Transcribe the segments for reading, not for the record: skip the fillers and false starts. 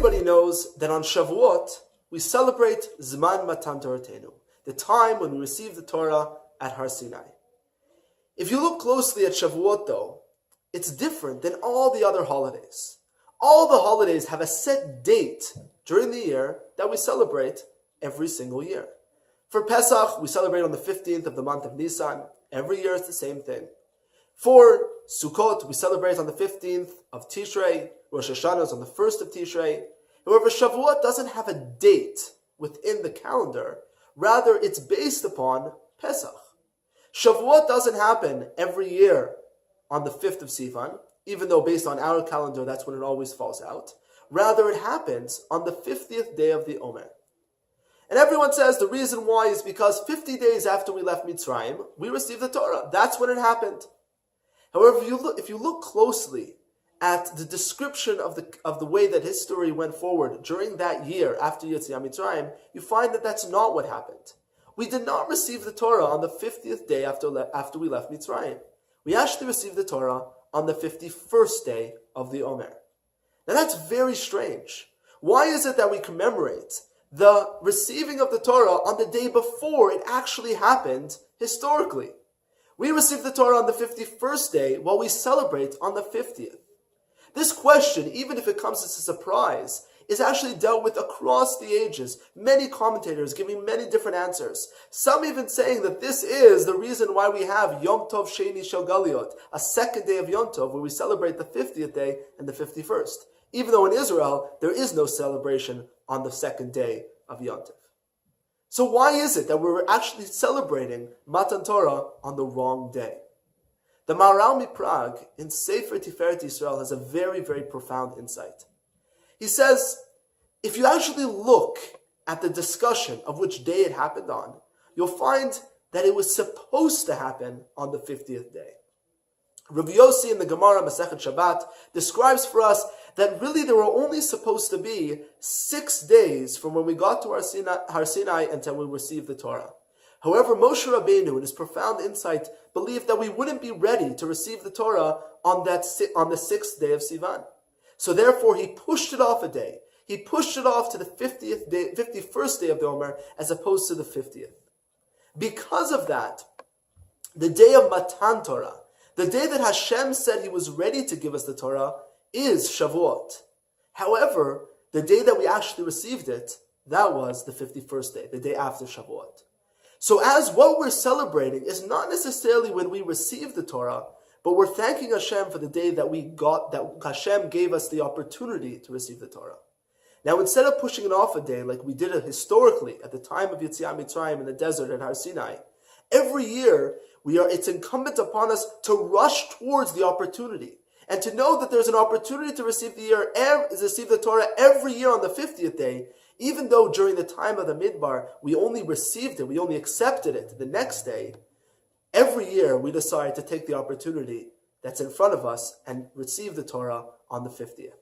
Everybody knows that on Shavuot, we celebrate Zman Matan Toratenu, the time when we receive the Torah at Har Sinai. If you look closely at Shavuot, though, it's different than all the other holidays. All the holidays have a set date during the year that we celebrate every single year. For Pesach, we celebrate on the 15th of the month of Nisan. Every year it's the same thing. For Sukkot, we celebrate on the 15th of Tishrei. Rosh Hashanah is on the 1st of Tishrei. However, Shavuot doesn't have a date within the calendar. Rather, it's based upon Pesach. Shavuot doesn't happen every year on the 5th of Sivan, even though based on our calendar, that's when it always falls out. Rather, it happens on the 50th day of the Omer. And everyone says the reason why is because 50 days after we left Mitzrayim, we received the Torah. That's when it happened. However, if you look closely at the description of the way that history went forward during that year after Yetziat Mitzrayim, you find that that's not what happened. We did not receive the Torah on the 50th day after we left Mitzrayim. We actually received the Torah on the 51st day of the Omer. Now that's very strange. Why is it that we commemorate the receiving of the Torah on the day before it actually happened historically? We received the Torah on the 51st day while we celebrate on the 50th. This question, even if it comes as a surprise, is actually dealt with across the ages. Many commentators giving many different answers. Some even saying that this is the reason why we have Yom Tov Sheni Shel Galiot, a second day of Yom Tov, where we celebrate the 50th day and the 51st. Even though in Israel, there is no celebration on the second day of Yom Tov. So why is it that we're actually celebrating Matan Torah on the wrong day? The Maharal Prague in Sefer Tiferet Yisrael has a very, very profound insight. He says, if you actually look at the discussion of which day it happened on, you'll find that it was supposed to happen on the 50th day. Rabbi Yossi in the Gemara Masechet Shabbat describes for us that really there were only supposed to be 6 days from when we got to Har Sinai until we received the Torah. However, Moshe Rabbeinu, in his profound insight, believed that we wouldn't be ready to receive the Torah on the 6th day of Sivan. So therefore, he pushed it off a day. He pushed it off to the 51st day of the Omer, as opposed to the 50th. Because of that, the day of Matan Torah, the day that Hashem said He was ready to give us the Torah, is Shavuot. However, the day that we actually received it, that was the 51st day, the day after Shavuot. So as what we're celebrating is not necessarily when we received the Torah, but we're thanking Hashem for the day that Hashem gave us the opportunity to receive the Torah. Now, instead of pushing it off a day like we did it historically at the time of Yetziat Mitzrayim in the desert at Har Sinai, every year it's incumbent upon us to rush towards the opportunity and to know that there's an opportunity to receive the Torah every year on the 50th day, even though during the time of the Midbar we only received it, we only accepted it the next day. Every year we decide to take the opportunity that's in front of us and receive the Torah on the 50th.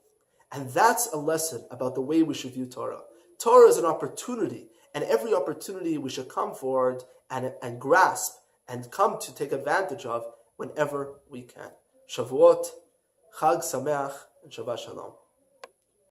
And that's a lesson about the way we should view Torah. Torah is an opportunity, and every opportunity we should come forward and grasp and come to take advantage of whenever we can. Shavuot, Chag Sameach, and Shabbat Shalom.